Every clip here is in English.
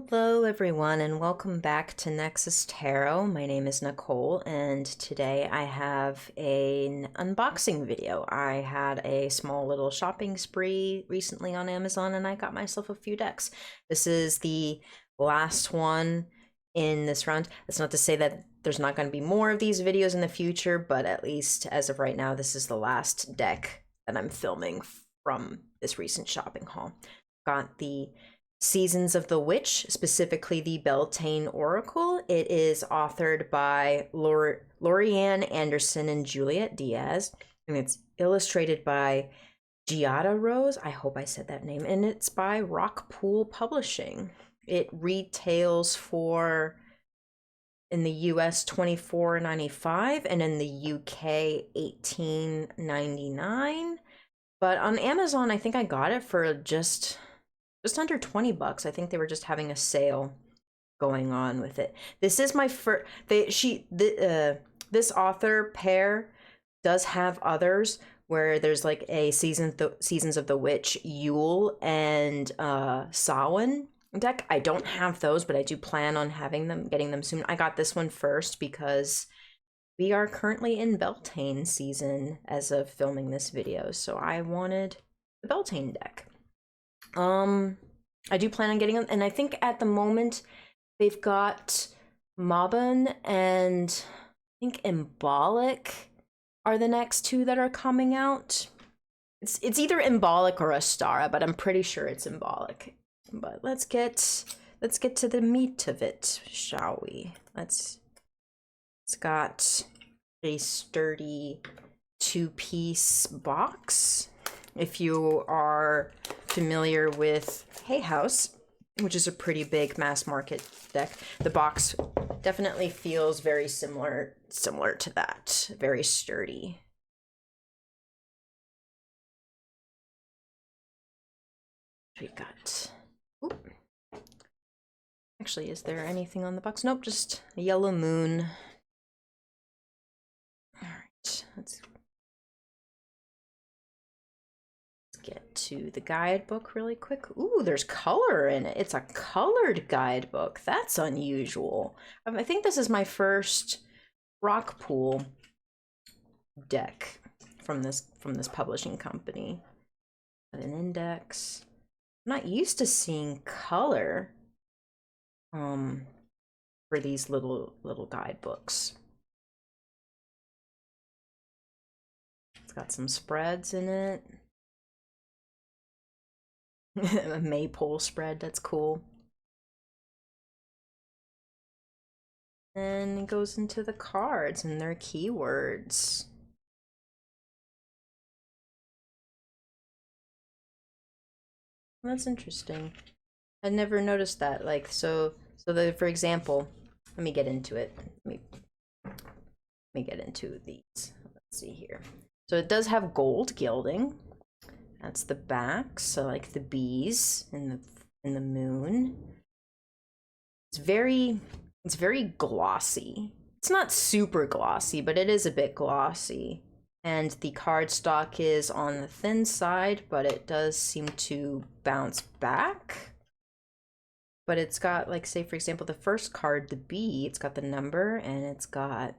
Hello everyone and welcome back to Nexus Tarot. My name is Nicole and today I have an unboxing video. I had a small little shopping spree recently on Amazon and I got myself a few decks. This is the last one in this round. That's not to say that there's not going to be more of these videos in the future, but at least as of right now, this is the last deck that I'm filming from this recent shopping haul. Got the Seasons of the Witch, specifically the Beltane Oracle. It is authored by Lorriane Anderson and Juliet Diaz, and it's illustrated by Giada Rose. I hope I said that name. And it's by Rockpool Publishing. It retails for, in the US, $24.95 and in the UK, $18.99. But on Amazon, I think I got it for just under 20 bucks. I think they were just having a sale going on with it. This is my first. This author pair does have others where there's like a Seasons of the Witch Yule and Samhain deck. I don't have those, but I do plan on getting them soon. I got this one first because we are currently in Beltane season as of filming this video, so I wanted the Beltane deck. I do plan on getting them, and I think at the moment they've got Mabon and I think Embolic are the next two that are coming out. It's either Embolic or Astara, but I'm pretty sure it's Embolic. But let's get to the meat of it, shall we? It's got a sturdy two-piece box. If you are familiar with Hay House, which is a pretty big mass market deck, the box definitely feels very similar to that. Very sturdy. We got, oop. Actually, is there anything on the box? Nope, just a yellow moon. All right, let's get to the guidebook really quick. Ooh, there's color in it. It's a colored guidebook. That's unusual. I think this is my first Rockpool deck from this publishing company. An index. I'm not used to seeing color for these little guidebooks. It's got some spreads in it. A maypole spread, that's cool. And it goes into the cards and their keywords. That's interesting. I never noticed that. Like, so for example, let me get into it. Let me get into these. Let's see here. So it does have gold gilding. That's the back, so like the bees in the moon. It's very glossy. It's not super glossy, but it is a bit glossy. And the cardstock is on the thin side, but it does seem to bounce back. But it's got, like, say for example, the first card, the bee, it's got the number and it's got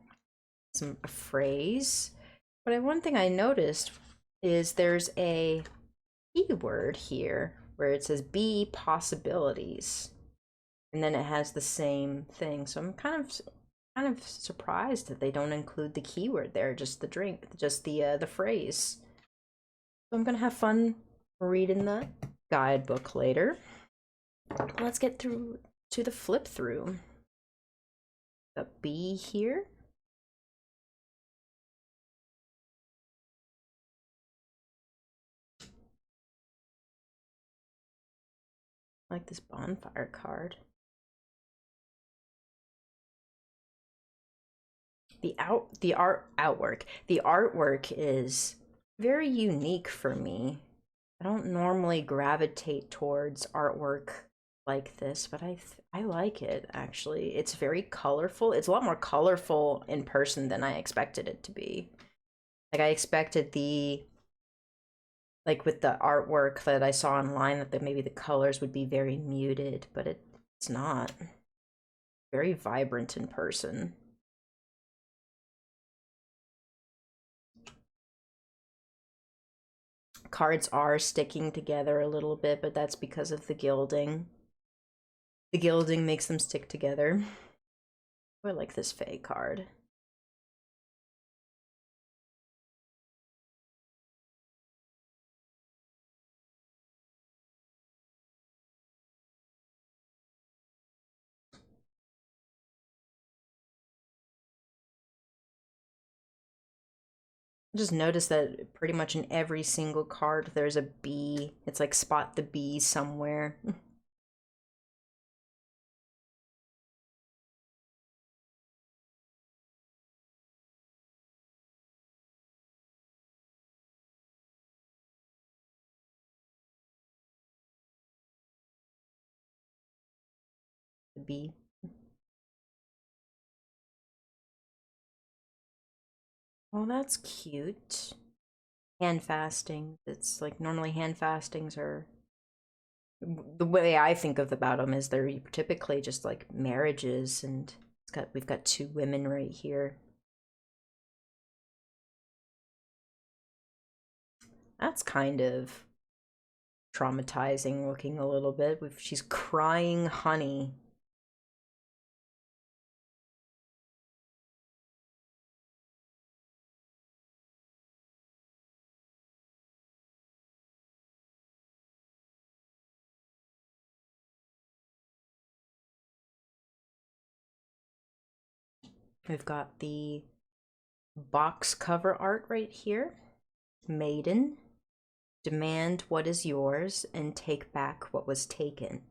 a phrase. But one thing I noticed is there's a keyword here where it says "be possibilities," and then it has the same thing. So I'm kind of surprised that they don't include the keyword there, just the phrase. So I'm gonna have fun reading the guidebook later. Let's get through to the flip through. The bee here. I like this bonfire card. The artwork is very unique for me. I don't normally gravitate towards artwork like this, but I like it, actually. It's very colorful. It's a lot more colorful in person than I expected it to be. Like, I expected like with the artwork that I saw online, that maybe the colors would be very muted, but It's not. Very vibrant in person. Cards are sticking together a little bit, but that's because of the gilding. The gilding makes them stick together. I like this Fae card. I just noticed that pretty much in every single card there's a bee. It's like spot the bee somewhere. The bee. Oh, that's cute. Hand fasting. It's like normally hand fastings are, the way I think of about them is they're typically just like marriages, and we've got two women right here. That's kind of traumatizing looking a little bit. She's crying honey. We've got the box cover art right here. Maiden, demand what is yours and take back what was taken.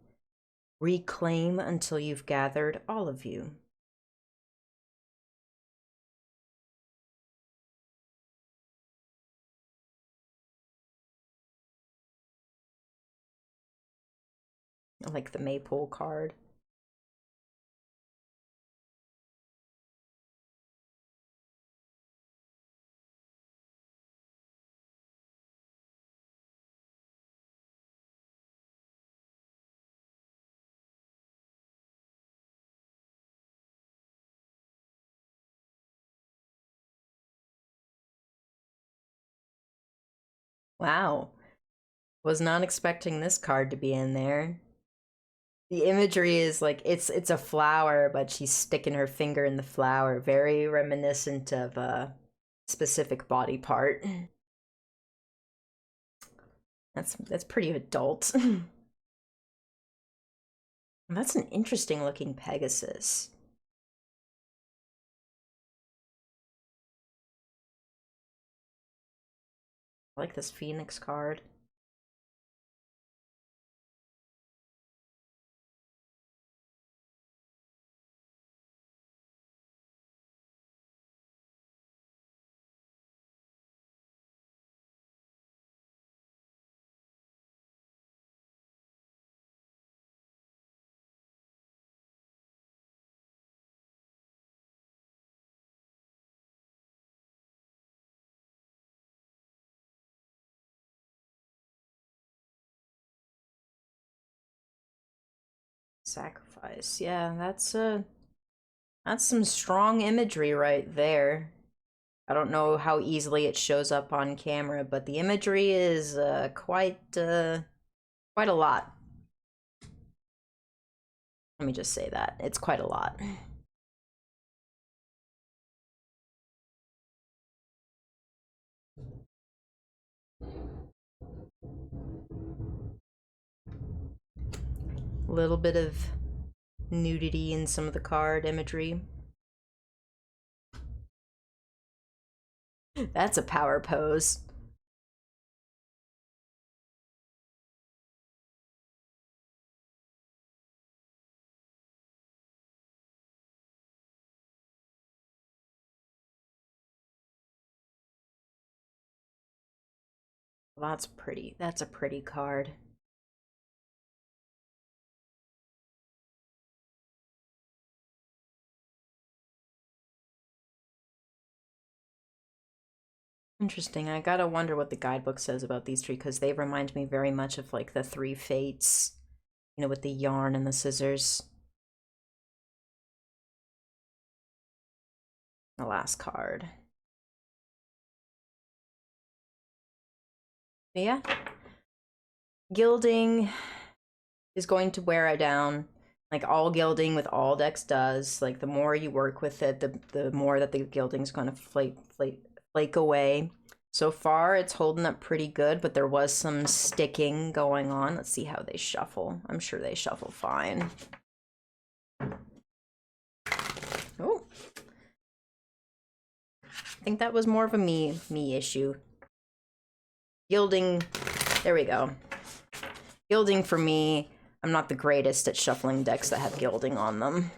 Reclaim until you've gathered all of you. I like the Maypole card. Wow. Was not expecting this card to be in there. The imagery is like it's a flower, but she's sticking her finger in the flower. Very reminiscent of a specific body part. That's pretty adult. That's an interesting looking Pegasus. I like this Phoenix card. Sacrifice. Yeah, that's some strong imagery right there. I don't know how easily it shows up on camera, but the imagery is quite a lot. Let me just say that. It's quite a lot. A little bit of nudity in some of the card imagery. That's a power pose. Well, that's pretty. That's a pretty card. Interesting. I gotta wonder what the guidebook says about these three, because they remind me very much of like the Three Fates You know, with the yarn and the scissors. The last card. But yeah. Gilding is going to wear it down. Like all gilding with all decks does. Like the more you work with it, the more that the gilding is going to flake away. So far, it's holding up pretty good, but there was some sticking going on. Let's see how they shuffle. I'm sure they shuffle fine. Oh. I think that was more of a me issue. Gilding, there we go. Gilding for me, I'm not the greatest at shuffling decks that have gilding on them.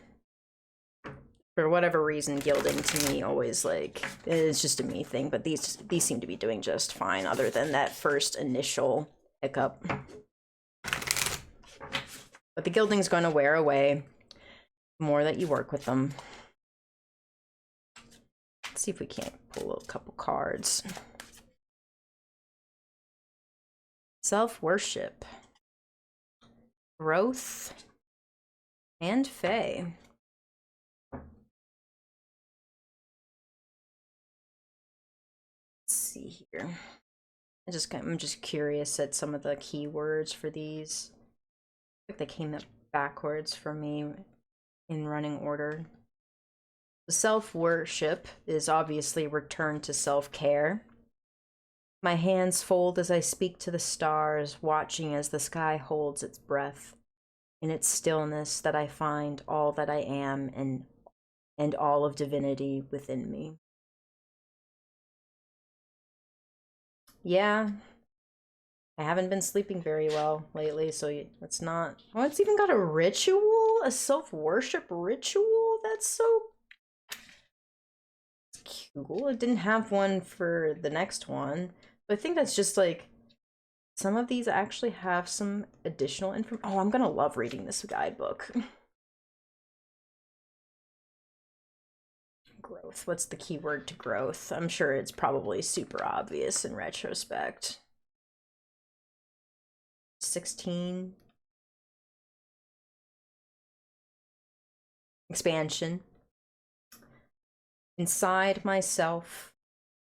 For whatever reason, gilding to me always, like, it's just a me thing, but these seem to be doing just fine other than that first initial hiccup. But the gilding's going to wear away the more that you work with them. Let's see if we can't pull a couple cards. Self-worship. Growth. And Fae. Let's see here. I'm just curious at some of the keywords for these. I think they came up backwards for me in running order. The self-worship is obviously return to self-care. My hands fold as I speak to the stars, watching as the sky holds its breath. In its stillness that I find all that I am and all of divinity within me. Yeah, I haven't been sleeping very well lately, so it's not... Oh, it's even got a ritual? A self-worship ritual? That's so cool. It didn't have one for the next one, but I think that's just like... Some of these actually have some additional information. Oh, I'm gonna love reading this guidebook. Growth. What's the keyword to growth? I'm sure it's probably super obvious in retrospect. 16. Expansion. Inside myself,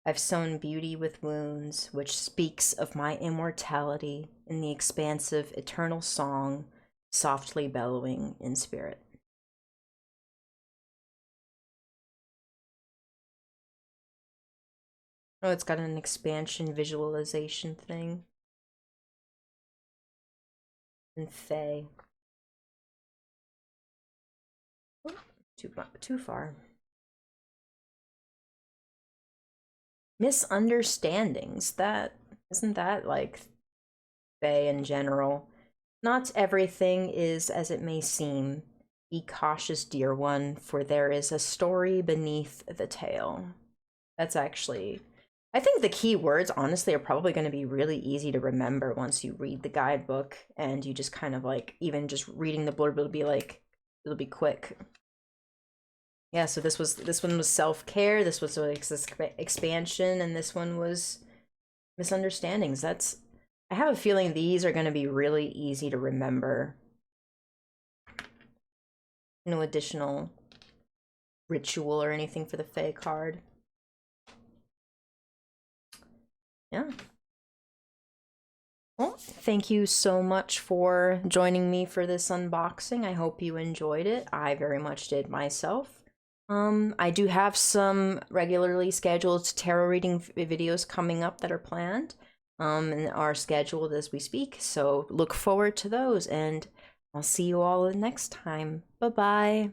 I've sown beauty with wounds, which speaks of my immortality in the expansive, eternal song, softly bellowing in spirit. Oh, it's got an expansion visualization thing. And Fae. Oh, too far. Misunderstandings. Isn't that like Fae in general? Not everything is as it may seem. Be cautious, dear one, for there is a story beneath the tale. That's actually... I think the key words, honestly, are probably going to be really easy to remember once you read the guidebook, and you just kind of like, even just reading the blurb, it'll be quick. Yeah, so this one was self-care, this was expansion, and this one was misunderstandings. I have a feeling these are going to be really easy to remember. No additional ritual or anything for the Fae card. Yeah. Well, thank you so much for joining me for this unboxing. I hope you enjoyed it. I very much did myself. I do have some regularly scheduled tarot reading videos coming up that are planned and are scheduled as we speak. So look forward to those, and I'll see you all next time. Bye-bye.